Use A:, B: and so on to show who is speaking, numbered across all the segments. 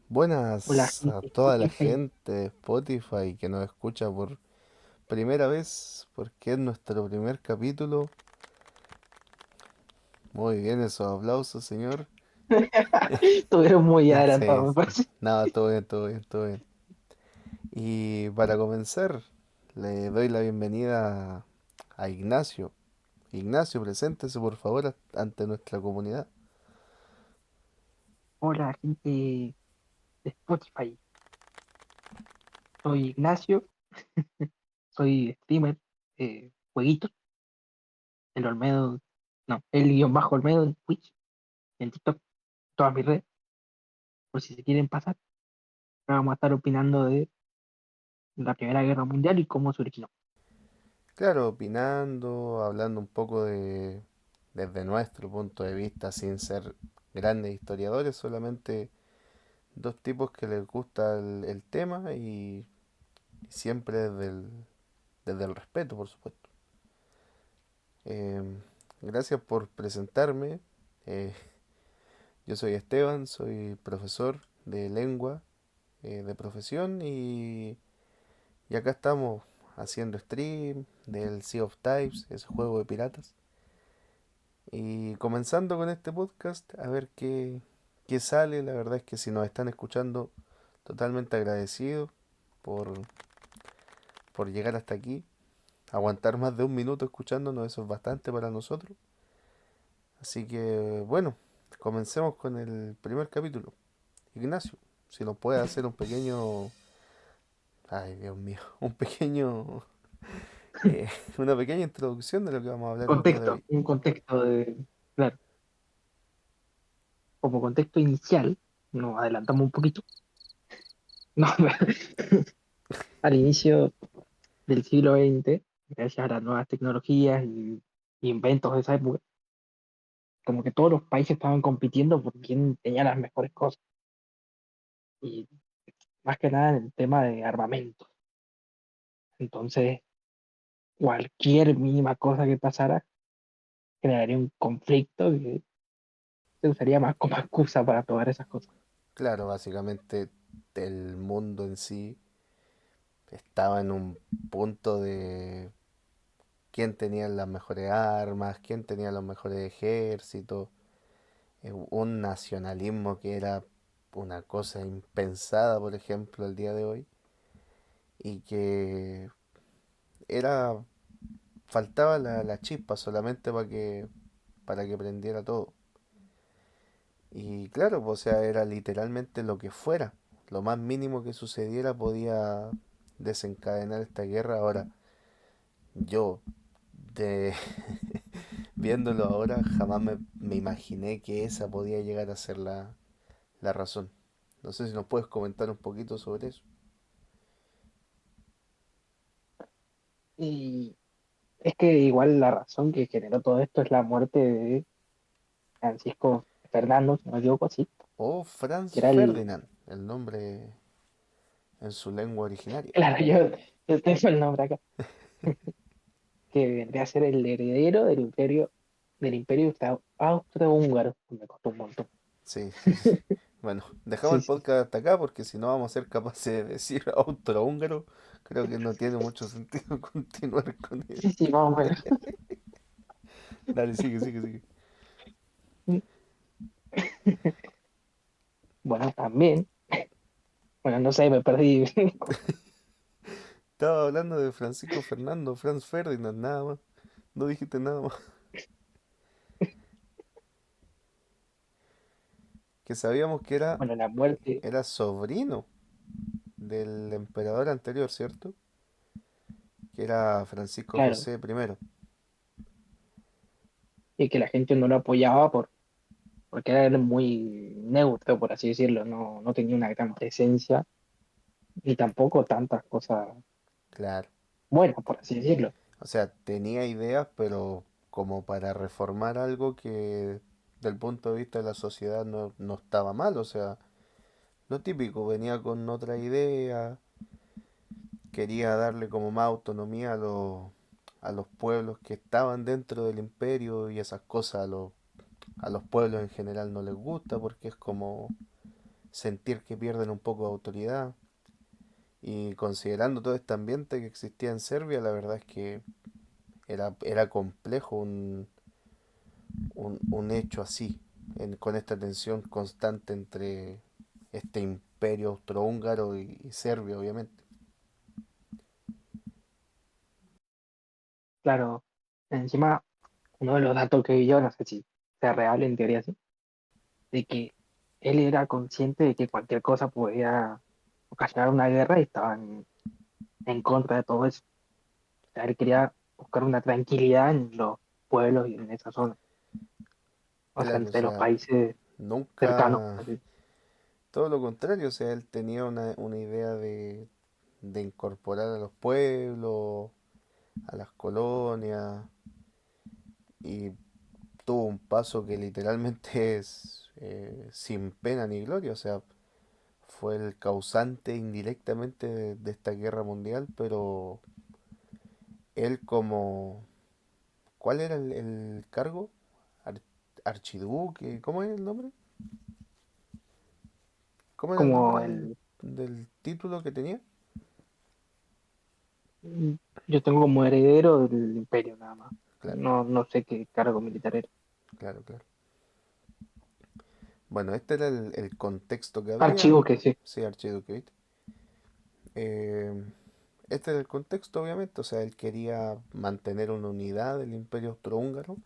A: Hola,
B: Buenas a
A: gente de
B: toda la
A: Spotify.
B: gente de Spotify que nos escucha por primera vez, porque es nuestro primer capítulo. Muy bien, esos aplausos, señor.
A: Estuvieron muy
B: Sí,
A: adelantados, me
B: sí.
A: parece.
B: Nada, todo bien, todo bien, todo bien. Y para comenzar, le doy la bienvenida a Ignacio. Ignacio, preséntese por favor ante nuestra comunidad.
A: Hola, gente de Spotify. Soy Ignacio, soy streamer, jueguitos, el Olmedo, no, el guión bajo Olmedo en Twitch, en TikTok, todas mis redes, por si se quieren pasar. Ahora vamos a estar opinando de la Primera Guerra Mundial y cómo se originó.
B: Claro, opinando, hablando un poco desde nuestro punto de vista, sin ser grandes historiadores, solamente dos tipos que les gusta el tema y siempre desde el respeto, por supuesto. Eh, Gracias por presentarme. Eh, yo soy Esteban, soy profesor de lengua de profesión y acá estamos haciendo stream del Sea of Types, ese juego de piratas. Y comenzando con este podcast, a ver qué sale. La verdad es que si nos están escuchando, totalmente agradecido por, por llegar hasta aquí. Aguantar más de un minuto escuchándonos, eso es bastante para nosotros. Así que bueno, comencemos con el primer capítulo. Ignacio, si nos puede hacer un pequeño... Ay, Dios mío, un pequeño... una pequeña introducción de lo que vamos a hablar el día de
A: Contexto,
B: hoy.
A: un contexto de, claro, como contexto inicial, nos adelantamos un poquito. No, al inicio del siglo XX, gracias a las nuevas tecnologías y inventos de esa época, como que todos los países estaban compitiendo por quién tenía las mejores cosas. Y más que nada en el tema de armamento. Entonces, cualquier mínima cosa que pasara crearía un conflicto que se usaría más como excusa para probar esas cosas.
B: Claro, básicamente el mundo en sí estaba en un punto de quién tenía las mejores armas, quién tenía los mejores ejércitos, un nacionalismo que era una cosa impensada, por ejemplo, el día de hoy, y que era, faltaba la chispa solamente para que prendiera todo. Y claro, pues, o sea, era literalmente lo que fuera, lo más mínimo que sucediera podía desencadenar esta guerra. Ahora, yo, de, viéndolo ahora, jamás me imaginé que esa podía llegar a ser la razón. No sé si nos puedes comentar un poquito sobre eso.
A: Y es que igual la razón que generó todo esto es la muerte de Francisco Fernando, si no me equivoco, así,
B: O
A: que
B: Franz
A: era el,
B: Ferdinand, el nombre en su lengua originaria.
A: claro, yo tengo el nombre acá, que vendría a ser el heredero del imperio austrohúngaro, me costó un montón.
B: Sí, sí, sí. Bueno, dejamos
A: Sí,
B: el
A: sí,
B: podcast hasta acá porque si no vamos a ser capaces de decir austrohúngaro. Creo que no tiene mucho sentido continuar con él.
A: sí, sí, más o menos.
B: Dale, sigue, sigue, sigue.
A: Bueno, también, bueno, no sé, me perdí.
B: Estaba hablando de Francisco Fernando, Franz Ferdinand, nada más. No dijiste nada más. Que sabíamos que
A: Bueno, la muerte,
B: era sobrino del emperador anterior, ¿cierto? Que era Francisco
A: claro,
B: José I.
A: y que la gente no lo apoyaba porque era muy neutro, por así decirlo, no tenía una gran presencia ni tampoco tantas cosas
B: Claro.
A: buenas, por así decirlo.
B: O sea, tenía ideas, pero como para reformar algo que del punto de vista de la sociedad no estaba mal. O sea, lo típico, venía con otra idea, quería darle como más autonomía a los pueblos que estaban dentro del imperio y esas cosas a los pueblos en general no les gusta porque es como sentir que pierden un poco de autoridad. Y considerando todo este ambiente que existía en Serbia, la verdad es que era complejo un hecho así, con esta tensión constante entre este imperio austrohúngaro y Serbia, obviamente.
A: Claro, encima, uno de los datos que vi yo, no sé si sea real, en teoría sí, de que él era consciente de que cualquier cosa podía ocasionar una guerra y estaba en contra de todo eso. O sea, él quería buscar una tranquilidad en los pueblos y en esa zona, o sea,
B: Claro, o
A: entre los
B: sea,
A: países cercanos.
B: nunca,
A: Así.
B: todo lo contrario, o sea, él tenía una idea de incorporar a los pueblos, a las colonias, y tuvo un paso que literalmente es sin pena ni gloria, o sea, fue el causante indirectamente de esta guerra mundial, pero él como... ¿Cuál era el cargo? Ar- Archiduque, ¿cómo es el nombre? ¿Cómo era el nombre
A: Como el,
B: del título que tenía?
A: mm, yo tengo como heredero del imperio nada más.
B: Claro,
A: No, no sé qué cargo militar era.
B: claro, claro. Bueno, este era el contexto que había.
A: Archivo que sí,
B: Sí, Archiduque, ¿viste? Eh, este era el contexto, obviamente. O sea, él quería mantener una unidad del imperio austrohúngaro.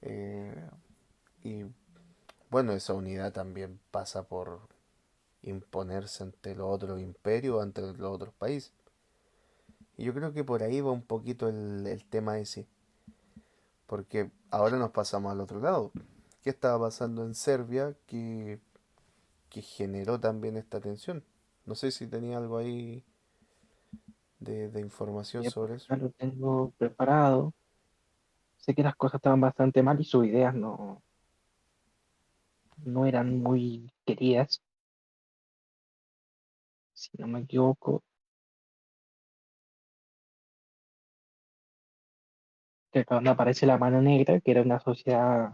B: eh, y bueno, esa unidad también pasa por imponerse ante los otros imperios, ante los otros países. Y yo creo que por ahí va un poquito el tema ese. Porque ahora nos pasamos al otro lado. ¿Qué estaba pasando en Serbia que generó también esta tensión? No sé si tenía algo ahí de información
A: por
B: sobre eso.
A: acá lo tengo preparado. Sé que las cosas estaban bastante mal y sus ideas no eran muy queridas, si no me equivoco. Que cuando aparece la Mano Negra, que era una sociedad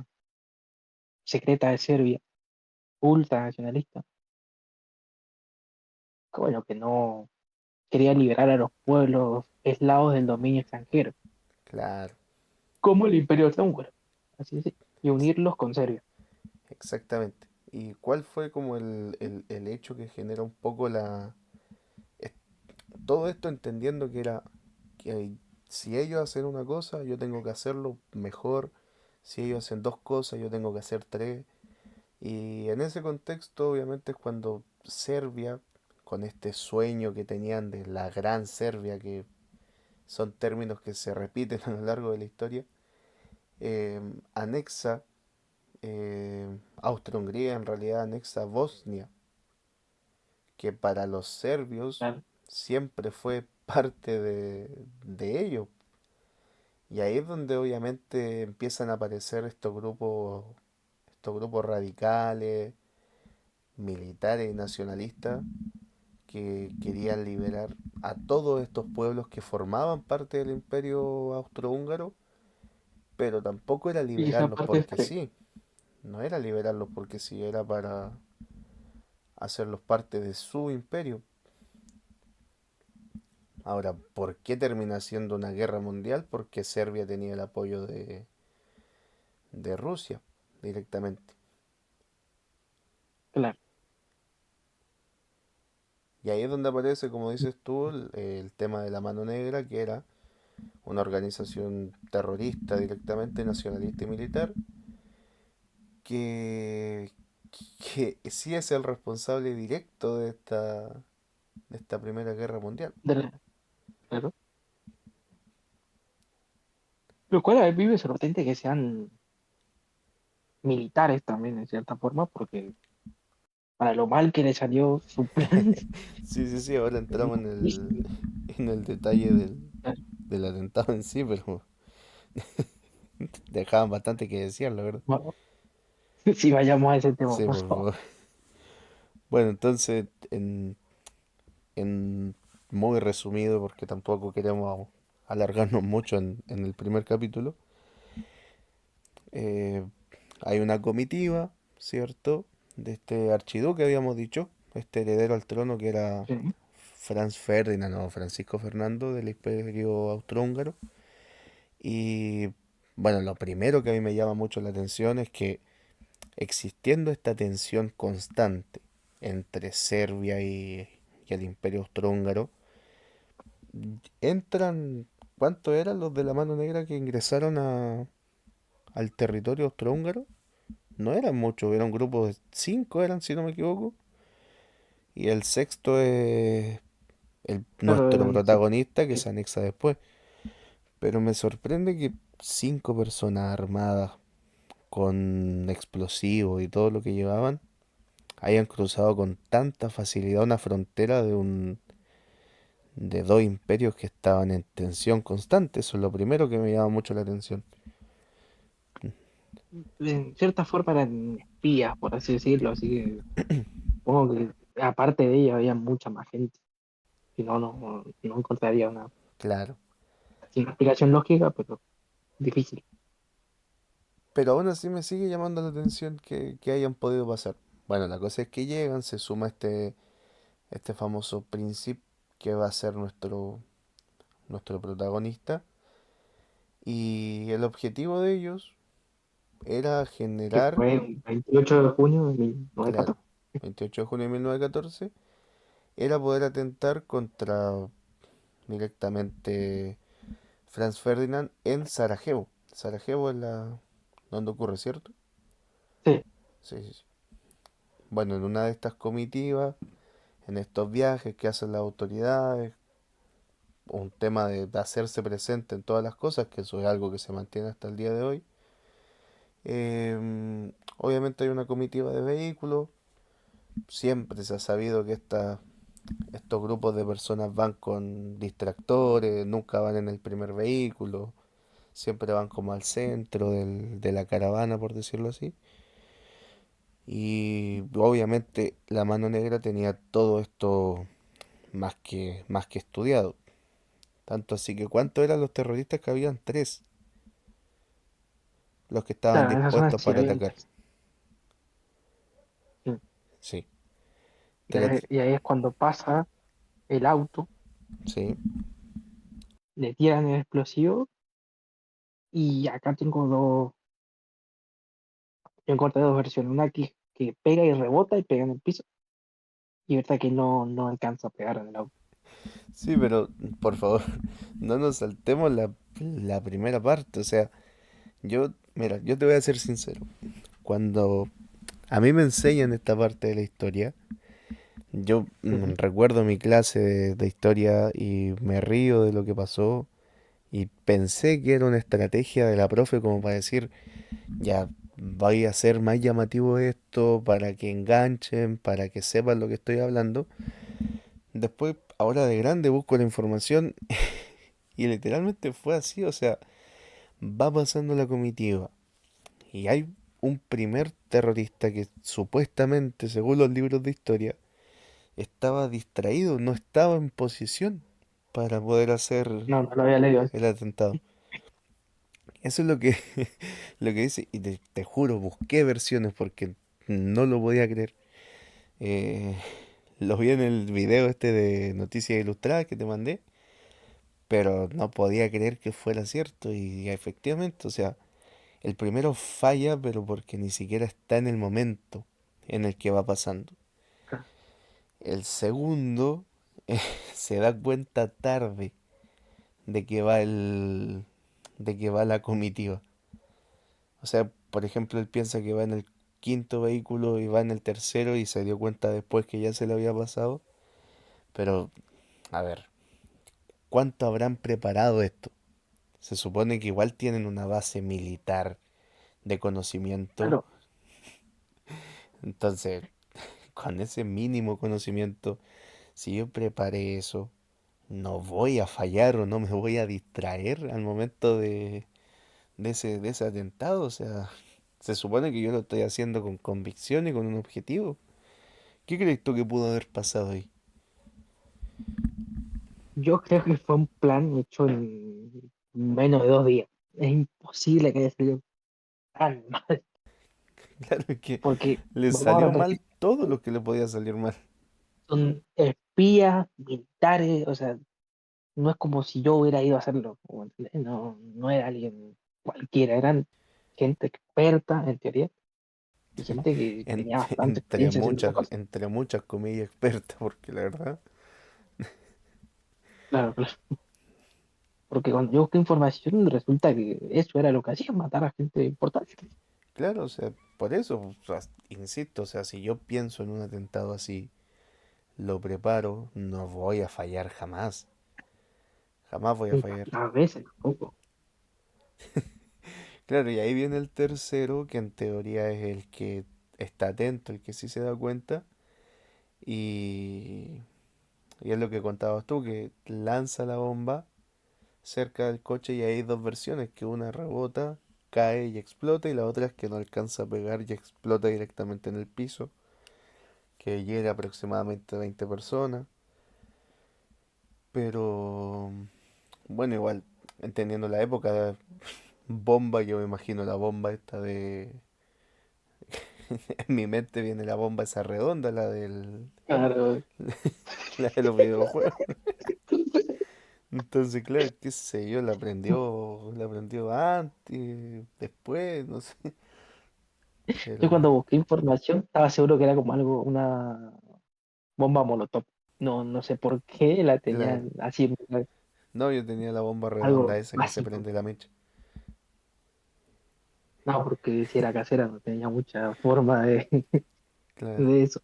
A: secreta de Serbia, ultranacionalista, que bueno, que no quería liberar a los pueblos eslavos del dominio extranjero,
B: Claro,
A: como el Imperio Austrohúngaro, así es, y unirlos con Serbia.
B: exactamente. ¿Y cuál fue como el hecho que genera un poco es- todo esto entendiendo que era que si ellos hacen una cosa, yo tengo que hacerlo mejor. Si ellos hacen dos cosas, yo tengo que hacer tres. Y en ese contexto, obviamente, es cuando Serbia, con este sueño que tenían de la Gran Serbia, que son términos que se repiten a lo largo de la historia, anexa Austria-Hungría, en realidad anexa Bosnia, que para los serbios
A: Claro.
B: siempre fue parte de ellos. Y ahí es donde obviamente empiezan a aparecer estos grupos radicales, militares y nacionalistas que querían liberar a todos estos pueblos que formaban parte del imperio austrohúngaro, pero tampoco era
A: Y esa
B: liberarlos
A: parte
B: porque
A: está bien.
B: sí, no era liberarlos porque sí, era para hacerlos parte de su imperio. Ahora, ¿por qué termina siendo una guerra mundial? Porque Serbia tenía el apoyo de Rusia directamente.
A: Claro.
B: Y ahí es donde aparece, como dices tú, el tema de la Mano Negra, que era una organización terrorista directamente, nacionalista y militar, que, que sí es el responsable directo de esta Primera Guerra Mundial.
A: Claro. Lo cual a mí me sorprende que sean militares también, en cierta forma, porque para lo mal que le salió su plan,
B: Sí, sí, sí, ahora
A: es
B: entramos
A: malísimo.
B: en el detalle del atentado en sí, pero dejaban bastante que decir, la verdad.
A: Bueno, si vayamos a ese tema,
B: Sí,
A: por
B: por
A: favor.
B: favor. Bueno, entonces, en muy resumido, porque tampoco queremos alargarnos mucho en el primer capítulo, eh, hay una comitiva, ¿cierto? de este archiduque, habíamos dicho, este heredero al trono que era
A: Sí.
B: Franz Ferdinand o Francisco Fernando del Imperio Austrohúngaro. Y bueno, lo primero que a mí me llama mucho la atención es que existiendo esta tensión constante entre Serbia y el Imperio Austrohúngaro, entran, ¿cuántos eran los de la Mano Negra que ingresaron al territorio austrohúngaro? No eran muchos, era un grupo de cinco, eran, si no me equivoco. Y el sexto es
A: Claro,
B: nuestro
A: sí.
B: protagonista que
A: Sí.
B: se anexa después. Pero me sorprende que cinco personas armadas con explosivos y todo lo que llevaban hayan cruzado con tanta facilidad una frontera de dos imperios que estaban en tensión constante. Eso es lo primero que me llama mucho la atención.
A: En cierta forma eran espías, por así decirlo, así que supongo que aparte de ellos había mucha más gente. Si no, no encontraría
B: Claro.
A: una explicación lógica, pero difícil.
B: Pero aún así me sigue llamando la atención que hayan podido pasar. Bueno, la cosa es que llegan, se suma este famoso príncipe que va a ser nuestro protagonista. Y el objetivo de ellos era
A: Que
B: generar,
A: fue un 28 de junio de
B: claro,
A: 1914.
B: 28 de junio de 1914, era poder atentar contra directamente Franz Ferdinand en Sarajevo. Sarajevo es la donde ocurre, ¿cierto?
A: Sí,
B: Sí, sí, sí. Bueno, en una de estas comitivas, en estos viajes que hacen las autoridades, un tema de hacerse presente en todas las cosas, que eso es algo que se mantiene hasta el día de hoy. Obviamente hay una comitiva de vehículos, siempre se ha sabido que estos grupos de personas van con distractores, nunca van en el primer vehículo, siempre van como al centro de la caravana, por decirlo así. Y obviamente la mano negra tenía todo esto más que estudiado. Tanto así que ¿cuántos eran los terroristas que habían? Tres, los que estaban
A: claro, en esa zona
B: dispuestos
A: sí
B: para
A: había
B: atacar.
A: sí.
B: Sí,
A: Y
B: tres,
A: y ahí es cuando pasa el auto,
B: sí.
A: le tiran el explosivo y acá yo encontré dos versiones, una que pega y rebota y pega en el piso y otra que no alcanza a pegar en el auto.
B: Sí, pero por favor, no nos saltemos la primera parte. O sea, mira, yo te voy a ser sincero. Cuando a mí me enseñan esta parte de la historia, yo
A: Ujú.
B: recuerdo mi clase de historia y me río de lo que pasó y pensé que era una estrategia de la profe como para decir, ya voy a hacer más llamativo esto para que enganchen, para que sepan lo que estoy hablando. Después, ahora de grande, busco la información y literalmente fue así, o sea, va pasando la comitiva y hay un primer terrorista que supuestamente, según los libros de historia, estaba distraído, no estaba en posición para poder hacer
A: No lo había leído.
B: el atentado. Eso es lo que, lo que dice, y te juro, busqué versiones porque no lo podía creer. Eh, lo vi en el video este de Noticias Ilustradas que te mandé, pero no podía creer que fuera cierto y efectivamente, o sea, el primero falla, pero porque ni siquiera está en el momento en el que va pasando. El segundo se da cuenta tarde de que va de que va la comitiva. O sea, por ejemplo, él piensa que va en el quinto vehículo y va en el tercero y se dio cuenta después que ya se le había pasado. Pero, a ver, ¿cuánto habrán preparado esto? Se supone que igual tienen una base militar de conocimiento.
A: Claro,
B: Entonces, con ese mínimo conocimiento, si yo preparé eso, no voy a fallar o no me voy a distraer al momento de ese atentado. O sea, se supone que yo lo estoy haciendo con convicción y con un objetivo. ¿Qué crees tú que pudo haber pasado ahí?
A: yo creo que fue un plan hecho en menos de 2 días. Es imposible que haya salido tan mal.
B: Claro, es que
A: porque
B: le
A: vamos a
B: salió mal
A: repetir,
B: todo lo que le podía salir mal.
A: son espías militares, o sea, no es como si yo hubiera ido a hacerlo, ¿me entiendes? No, no era alguien cualquiera, eran gente experta en teoría y gente que tenía bastante experiencia haciendo esas cosas.
B: Entre muchas comillas expertas, porque la verdad,
A: Claro, claro. Porque cuando yo busqué información resulta que eso era lo que hacían, matar a gente importante.
B: claro, o sea, por eso, o sea, insisto, o sea, si yo pienso en un atentado así, lo preparo, no voy a fallar jamás, jamás voy a
A: Y
B: fallar.
A: a veces tampoco.
B: Claro, y ahí viene el tercero, que en teoría es el que está atento, el que sí se da cuenta, y, y es lo que contabas tú, que lanza la bomba cerca del coche y hay dos versiones, que una rebota, cae y explota, y la otra es que no alcanza a pegar y explota directamente en el piso, que llega aproximadamente a 20 personas, pero bueno, igual, entendiendo la época, bomba, yo me imagino la bomba esta de... En mi mente viene la bomba esa redonda,
A: Claro.
B: la de los videojuegos. Entonces, claro, qué sé yo, la aprendió antes, después, no sé.
A: Yo
B: Pero,
A: cuando busqué información estaba seguro que era como algo, una bomba molotov. No, no sé por qué la
B: claro.
A: tenían así,
B: No, yo tenía la bomba redonda
A: algo
B: esa que se
A: básico.
B: prende la mecha.
A: No, porque si era casera no tenía mucha forma de,
B: Claro.
A: de eso.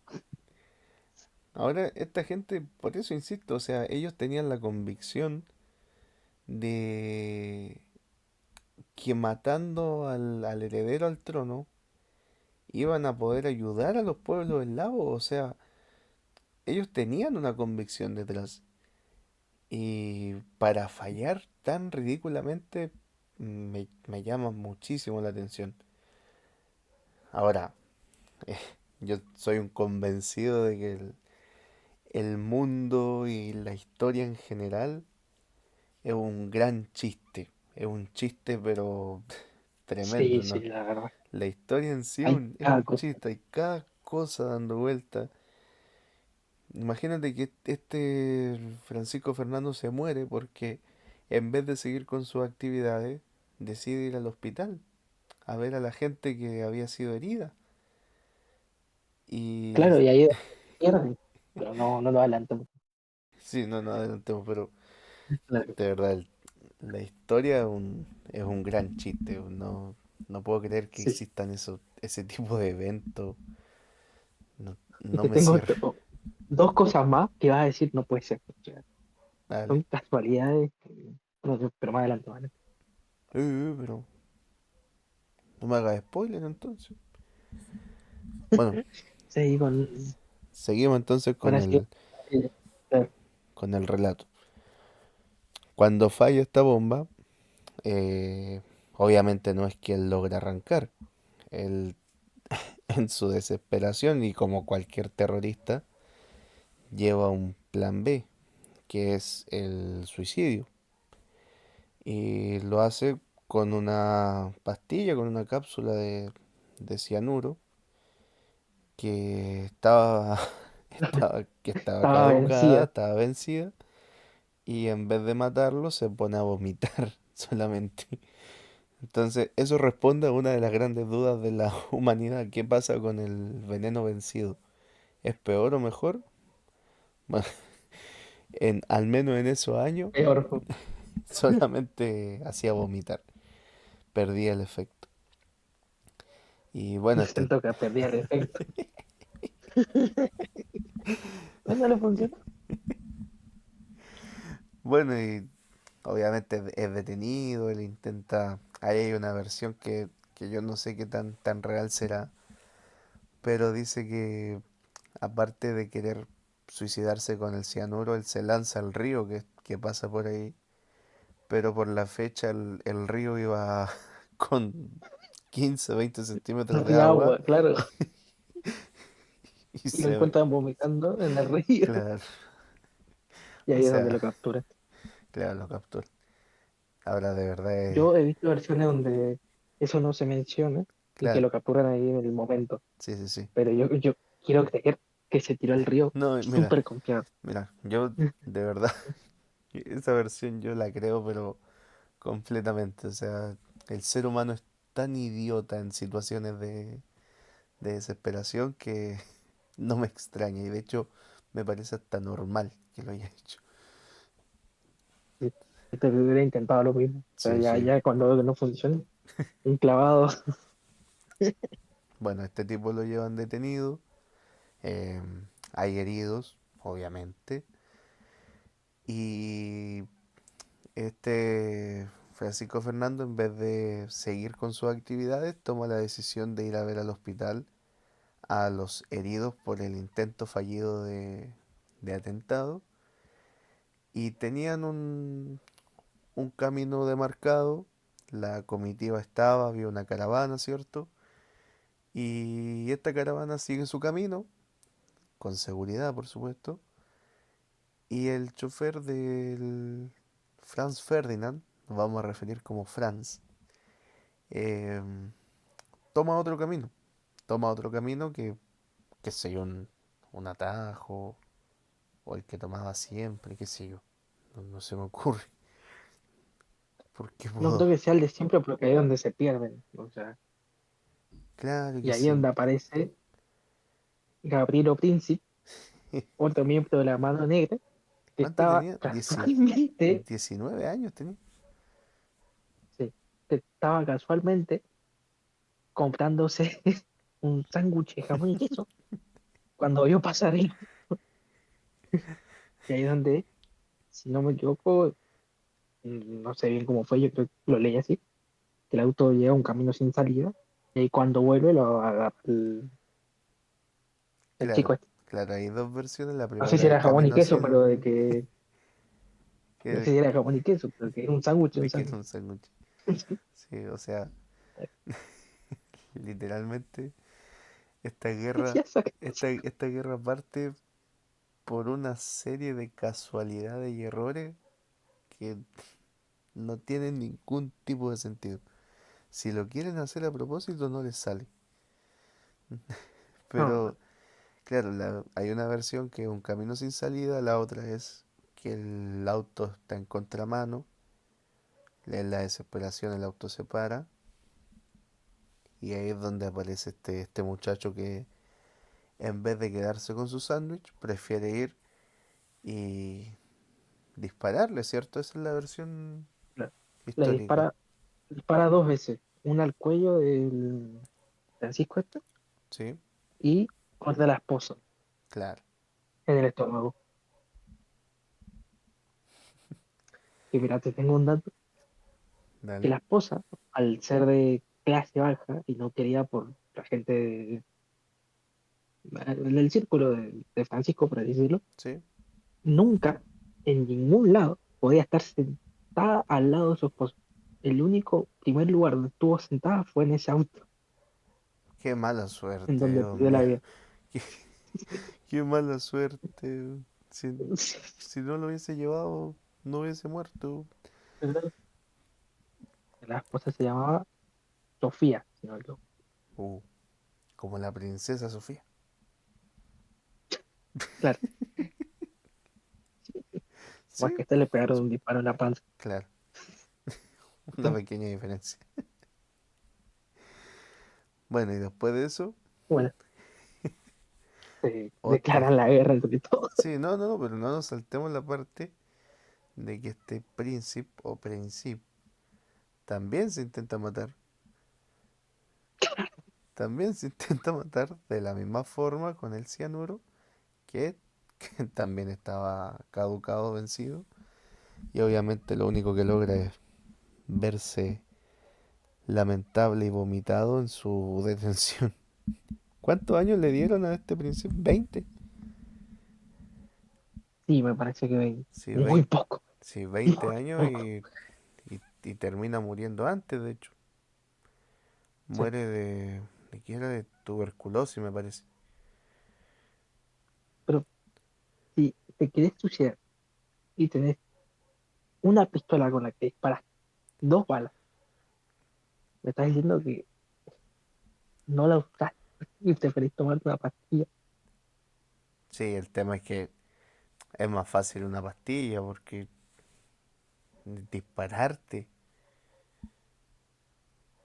B: Ahora, esta gente, por eso insisto, o sea, ellos tenían la convicción de que matando al heredero al trono iban a poder ayudar a los pueblos eslavos. O sea, ellos tenían una convicción detrás. Y para fallar tan ridículamente me llama muchísimo la atención. Ahora, yo soy un convencido de que el mundo y la historia en general es un gran chiste. Es un chiste, pero tremendo,
A: Sí, sí,
B: ¿no?
A: la verdad.
B: La historia en sí
A: Hay
B: es
A: cada
B: un
A: cosa.
B: chiste, hay cada cosa dando vuelta. Imagínate que este Francisco Fernando se muere porque en vez de seguir con sus actividades, decide ir al hospital a ver a la gente que había sido herida. Y
A: Claro, y ahí pierden, pero no, no lo adelantan.
B: sí, no, no adelantemos, pero
A: Claro,
B: de verdad, la historia es un gran chiste. No, no puedo creer que
A: sí.
B: existan ese tipo de eventos. No,
A: Y
B: no
A: te
B: me
A: tengo
B: cierra.
A: dos cosas más que vas a decir no puede ser. O sea,
B: Dale.
A: son casualidades, no sé, pero más adelante, ¿vale?
B: Pero no me hagas spoiler entonces. Bueno,
A: Sí,
B: seguimos entonces
A: con así. Claro.
B: con el relato. Cuando falla esta bomba, obviamente no es que él logra arrancar. Él, en su desesperación y como cualquier terrorista, lleva un plan B, que es el suicidio. Y lo hace con una pastilla, con una cápsula de cianuro que que estaba
A: Estaba
B: caducada,
A: vencida.
B: estaba vencida, y en vez de matarlo se pone a vomitar solamente. Entonces, eso responde a una de las grandes dudas de la humanidad. ¿Qué pasa con el veneno vencido? ¿Es peor o mejor? Bueno, al menos en esos años,
A: Peor.
B: solamente hacía vomitar, perdía el efecto. Y bueno,
A: Siento que perdí el efecto. No le funcionó.
B: bueno, y obviamente es detenido, él intenta, ahí hay una versión que yo no sé qué tan real será, pero dice que aparte de querer suicidarse con el cianuro, él se lanza al río que pasa por ahí, pero por la fecha el río iba con 15 20 centímetros
A: No
B: de
A: tenía
B: agua
A: agua, claro.
B: y
A: Y lo
B: se...
A: encuentran vomitando en el río.
B: Claro,
A: Y
B: o
A: ahí es donde
B: sea,
A: lo capturan.
B: claro, lo captura. Ahora de verdad es...
A: Yo he visto versiones donde eso no se menciona, y que
B: Claro,
A: lo capturan ahí en el momento.
B: sí, sí, sí.
A: Pero yo quiero creer que se tiró al río
B: No, mira,
A: súper confiado.
B: mira, yo de verdad, esa versión yo la creo, pero completamente. O sea, el ser humano es tan idiota en situaciones de desesperación que no me extraña. Y de hecho, me parece hasta normal que lo haya hecho.
A: Sí, este hubiera intentado lo mismo. O sea,
B: Sí, sí.
A: ya cuando veo que no funciona, un clavado.
B: Bueno, este tipo lo llevan detenido. Hay heridos, obviamente. Y este Francisco Fernando, en vez de seguir con sus actividades, toma la decisión de ir a ver al hospital a los heridos por el intento fallido de atentado. Y tenían un camino demarcado. La comitiva estaba, había una caravana, ¿cierto? Y esta caravana sigue su camino, con seguridad, por supuesto. Y el chofer del Franz Ferdinand, nos vamos a referir como Franz, em, toma otro camino. Toma otro camino que, qué sé yo, un atajo, o el que tomaba siempre, qué sé yo. No, no se me ocurre. Porque
A: No
B: puedo.
A: creo que sea el de siempre, porque ahí es donde se pierden. O sea,
B: Claro
A: y
B: que
A: ahí es
B: sí.
A: donde aparece Gabrielo Príncipe, otro miembro de la mano negra, que
B: ¿Cuánto
A: estaba
B: tenía?
A: casualmente,
B: 19 años tenía.
A: sí, que estaba casualmente comprándose un sándwich de jamón y queso cuando vio pasar él. Y ahí es donde, si no me equivoco, no sé bien cómo fue, yo creo que lo leí así, que el auto llega a un camino sin salida, y ahí cuando vuelve lo agarra el chico
B: Claro,
A: este.
B: claro, hay dos versiones. La
A: No sé
B: primera
A: si
B: del
A: era jamón y
B: camino
A: queso, pero
B: sin.
A: de que, no
B: Que,
A: sé si era jamón y queso, pero que es un sándwich, es un
B: de que era
A: sándwich.
B: un sándwich. Sí, o sea, literalmente esta guerra,
A: Decía esa
B: esta guerra parte por una serie de casualidades y errores que no tienen ningún tipo de sentido. Si lo quieren hacer a propósito, no les sale.
A: No, no,
B: Pero, claro, hay una versión que es un camino sin salida, la otra es que el auto está en contramano, en la desesperación el auto se para, y ahí es donde aparece este muchacho que en vez de quedarse con su sándwich, prefiere ir y dispararle, ¿cierto? Esa es la versión
A: no. Le
B: histórica.
A: dispara dos veces, una al cuello del Francisco este
B: ¿Sí?
A: y otra a la esposa
B: Claro.
A: en el estómago. Y mira, te tengo un dato, que
B: Dale.
A: la esposa, al ser de clase baja y no querida por la gente del círculo de Francisco, por así decirlo,
B: ¿Sí?
A: nunca en ningún lado podía estar sentada al lado de su esposo. El único primer lugar donde estuvo sentada fue en ese auto
B: Qué mala
A: en
B: suerte,
A: donde
B: Dios
A: perdió la
B: mío.
A: vida.
B: Qué, qué mala suerte. Si, si no lo hubiese llevado, no hubiese muerto.
A: La esposa se llamaba Sofía, si no me equivoco.
B: Uh, como la princesa Sofía.
A: Claro, más
B: Sí,
A: que a este le pegaron un disparo en la panza.
B: claro. Una pequeña diferencia. Bueno, y después de eso,
A: Bueno, se
B: otro.
A: declaran la guerra entre todos.
B: Sí, no, no, no, pero no nos saltemos la parte de que este príncipe o príncipe también se intenta matar. También se intenta matar de la misma forma con el cianuro que, que también estaba caducado, vencido. Y obviamente lo único que logra es verse lamentable y vomitado en su detención. ¿Cuántos años le dieron a este príncipe? 20.
A: Sí, me parece que
B: Sí,
A: muy
B: 20,
A: poco,
B: sí,
A: muy
B: 20 años
A: poco.
B: y termina muriendo antes, de hecho.
A: Sí,
B: Muere ¿de qué era? De tuberculosis, me parece.
A: pero si te querés suicidar y tenés una pistola con la que disparas dos balas, me estás diciendo que no la usaste y preferís tomar una pastilla.
B: Sí, el tema es que es más fácil una pastilla porque dispararte.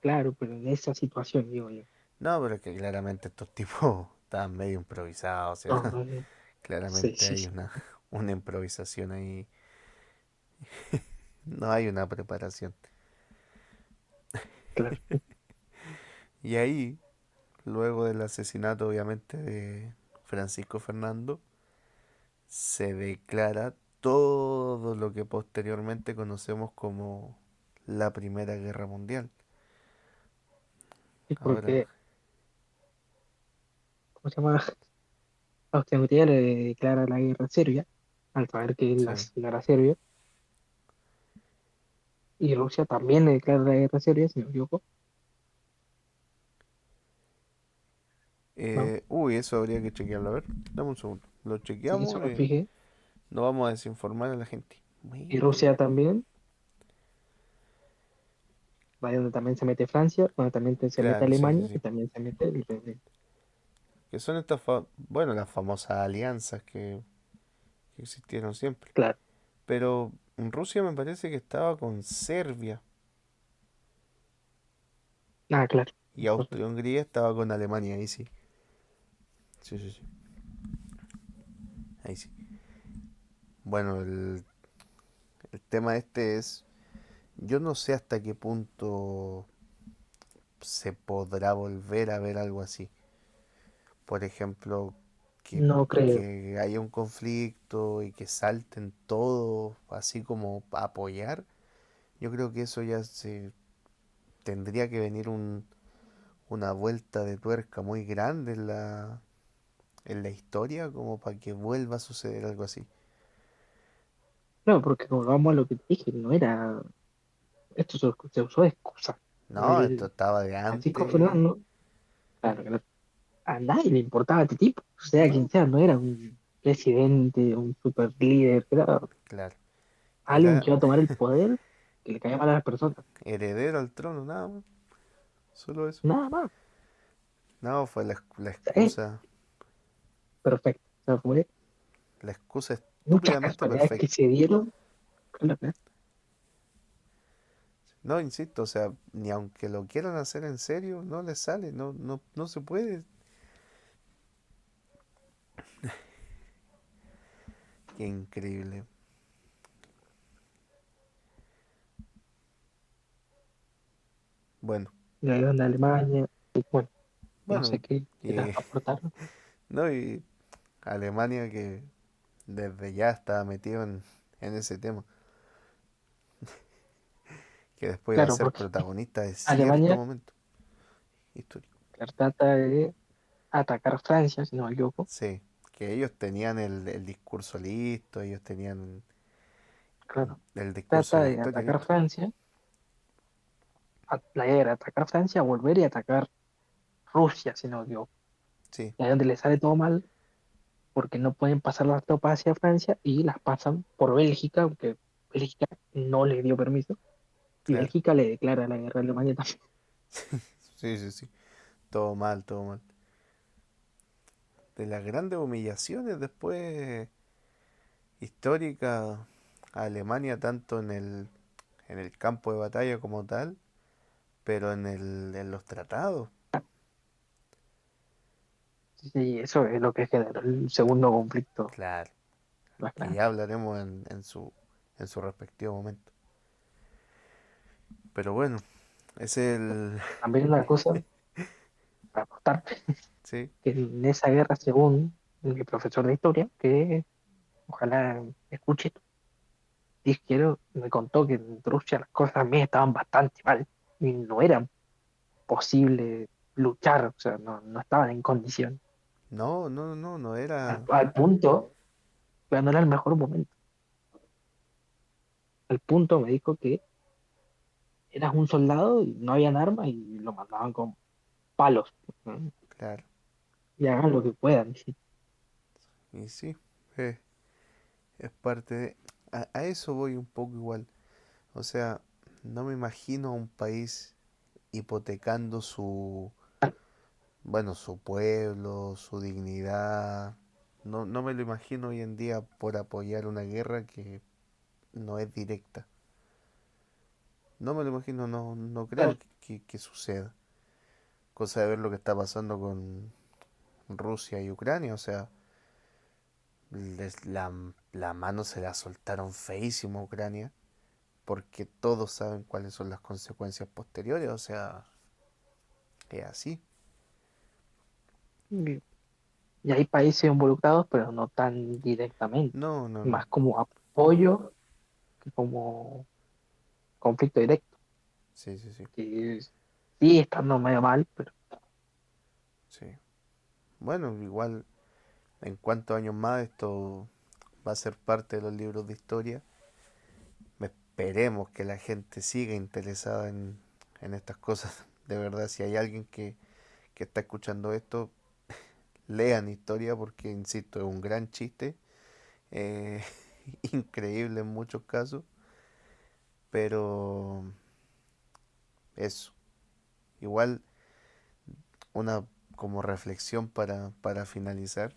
A: Claro, pero en esa situación, digo yo.
B: No, pero es que claramente estos tipos estaban medio improvisados, o sea,
A: No, no, no. Sí,
B: claramente
A: sí,
B: hay
A: sí,
B: una improvisación ahí, no hay una preparación.
A: claro.
B: Y ahí, luego del asesinato obviamente de Francisco Fernando, se declara todo lo que posteriormente conocemos como la Primera Guerra Mundial.
A: Es
B: Ahora,
A: porque, ¿cómo se llama? Austria-Hungría le declara la guerra a Serbia, al saber que él
B: sí.
A: no era serbio, y Rusia también le declara la guerra a Serbia, si no me equivoco. No,
B: Uy, eso habría que chequearlo. A ver, dame un segundo. Lo
A: sí, eso
B: chequeamos
A: me
B: y
A: fijé.
B: no vamos a desinformar a la gente.
A: Y
B: Buena,
A: Rusia
B: buena.
A: también, ahí donde también se mete Francia, donde también se mete
B: Claro, sí, sí,
A: Alemania y
B: sí.
A: también se mete el Reino Unido.
B: Que son estas, bueno, las famosas alianzas que existieron siempre.
A: Claro,
B: Pero en Rusia me parece que estaba con Serbia
A: ah, claro.
B: y
A: Correcto.
B: Austria-Hungría estaba con Alemania, ahí sí. Sí, sí, sí. Ahí sí. Bueno, el tema este es, yo no sé hasta qué punto se podrá volver a ver algo así. Por ejemplo, que,
A: No creo.
B: que haya un conflicto y que salten todos así como a apoyar. Yo creo que eso ya se tendría que venir una vuelta de tuerca muy grande en la historia como para que vuelva a suceder algo así.
A: Claro, porque como vamos a lo que te dije, no era, esto se usó de excusa.
B: No, esto
A: El
B: estaba de
A: Francisco
B: antes.
A: Fernando, claro, claro, a nadie le importaba a este tipo, sea quien
B: No,
A: sea, no era un presidente, un super líder, era
B: claro.
A: alguien
B: Era
A: que iba a tomar el poder que le caía mal a las personas,
B: heredero al trono, nada más. Solo eso.
A: nada más.
B: No, fue la
A: O sea, es
B: excusa.
A: perfecto. O sea, fue
B: La excusa
A: muchas
B: estúpidamente
A: casualidades que
B: perfecta.
A: se dieron. Claro, claro.
B: No, insisto, o sea, ni aunque lo quieran hacer en serio, no les sale, no, no, no se puede. Qué increíble. Bueno,
A: Y ahí donde Alemania, y bueno, no sé
B: bueno,
A: qué quieras
B: y,
A: aportar.
B: no, y Alemania que desde ya estaba metido en ese tema, que después iba a
A: Claro,
B: ser
A: porque
B: protagonista de cierto
A: Alemania
B: momento histórico.
A: claro, trata de atacar Francia, si no me equivoco.
B: Sí, que ellos tenían el discurso listo, ellos tenían
A: Claro,
B: el discurso
A: trata
B: de la
A: de
B: historia
A: atacar
B: listo.
A: Francia, la idea era atacar Francia, volver y atacar Rusia, si no me equivoco.
B: Sí,
A: Y ahí donde le sale todo mal, porque no pueden pasar las tropas hacia Francia y las pasan por Bélgica, aunque Bélgica no les dio permiso, y
B: claro.
A: Bélgica le declara la guerra a Alemania también.
B: Sí, sí, sí. Todo mal, todo mal. De las grandes humillaciones después históricas a Alemania, tanto en el campo de batalla como tal, pero en los tratados.
A: Sí, eso es lo que generó el segundo conflicto
B: Claro,
A: más
B: que
A: grande.
B: ya hablaremos en su respectivo momento. Pero bueno, es el...
A: También una cosa para aportar,
B: Sí,
A: que en esa guerra, según mi profesor de historia, que ojalá escuche esto, quiero, me contó que en Rusia las cosas también estaban bastante mal y no era posible luchar, o sea, no estaban en condición.
B: no, no, no, no
A: Al,
B: era...
A: al punto, pero no era el mejor momento. Al punto me dijo que eras un soldado y no habían armas y lo mandaban con palos, ¿no?
B: Claro,
A: Y hagan lo que puedan. Sí.
B: y sí, eh, es parte de... A eso voy un poco igual. O sea, no me imagino a un país hipotecando bueno, su pueblo, su dignidad. No, no me lo imagino hoy en día por apoyar una guerra que no es directa. No me lo imagino, no, no creo
A: Claro,
B: que suceda. Cosa de ver lo que está pasando con Rusia y Ucrania, o sea, la mano se la soltaron feísimo a Ucrania, porque todos saben cuáles son las consecuencias posteriores, o sea, es así.
A: y y hay países involucrados, pero no tan directamente,
B: No, no, no.
A: más como apoyo que como conflicto directo,
B: Sí, sí, sí,
A: que sí estando medio mal, pero
B: sí. Bueno, igual en cuántos años más esto va a ser parte de los libros de historia. Esperemos que la gente siga interesada en estas cosas. De verdad, si hay alguien que está escuchando esto, lean historia porque, insisto, es un gran chiste. eh, Increíble en muchos casos, pero eso. Igual una como reflexión para finalizar.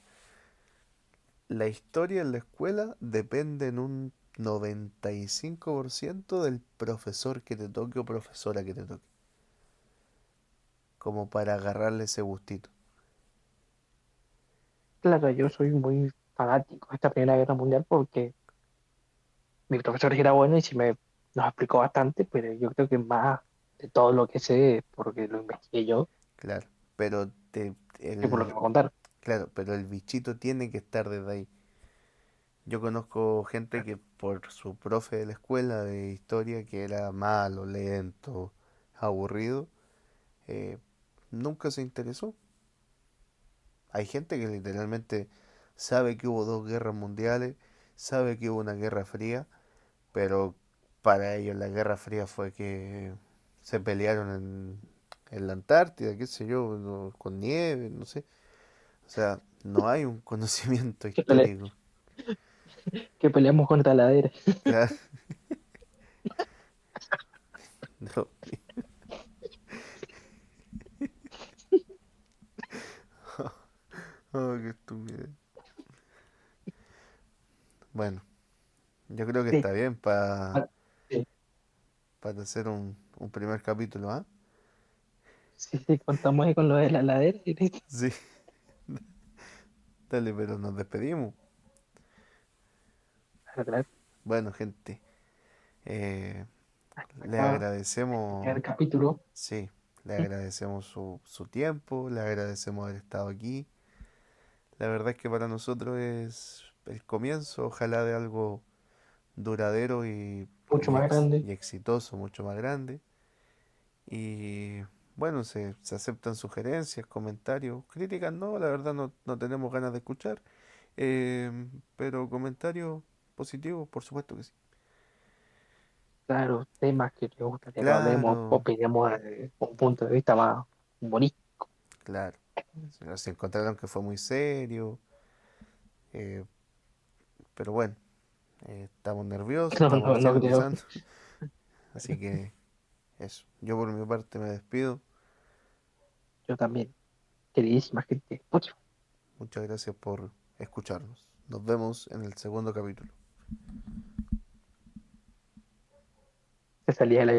B: La historia en la escuela depende en un 95% del profesor que te toque o profesora que te toque, como para agarrarle ese gustito.
A: claro, yo soy muy fanático de esta Primera Guerra Mundial porque mi profesor sí era bueno y sí nos explicó bastante, pero yo creo que más de todo lo que sé, porque lo investigué yo,
B: Claro, pero
A: que por lo que me contaron.
B: claro, pero el bichito tiene que estar desde ahí. Yo conozco gente que por su profe de la escuela de historia, que era malo, lento, aburrido, eh, nunca se interesó. Hay gente que literalmente sabe que hubo dos guerras mundiales, sabe que hubo una guerra fría, pero para ellos la guerra fría fue que se pelearon en la Antártida, qué sé yo, con nieve, no sé. O sea, no hay un conocimiento
A: Que, pele-
B: histórico.
A: que peleamos contra la ERA.
B: Claro, no. Oh, qué estúpido. Bueno, yo creo que
A: Sí,
B: está bien para
A: ah, sí,
B: hacer un primer capítulo, ¿ah?
A: sí, sí, contamos ahí con lo de la ladera y listo.
B: Sí, dale, pero nos despedimos.
A: Claro, claro.
B: Bueno, gente, eh,
A: Hasta
B: le
A: acá este
B: agradecemos,
A: primer capítulo.
B: sí, le
A: ¿Mm?
B: agradecemos su tiempo, le agradecemos haber estado aquí. La verdad es que para nosotros es el comienzo, ojalá de algo duradero
A: Mucho más grande.
B: y exitoso, mucho más grande. Y bueno, se aceptan sugerencias, comentarios, críticas, no, la verdad no, no tenemos ganas de escuchar, pero comentarios positivos, por supuesto que sí.
A: Claro, temas que les gustaría que hablemos,
B: Claro,
A: opinemos desde un punto de vista más bonito.
B: claro. Se encontraron que fue muy serio, eh, pero bueno, estamos nerviosos,
A: No,
B: estamos
A: no,
B: recién
A: no creo.
B: empezando, así que eso. Yo por mi parte me despido.
A: Yo también. Queridísima gente. Mucho.
B: Muchas gracias por escucharnos. Nos vemos en el segundo capítulo.
A: Se salía de la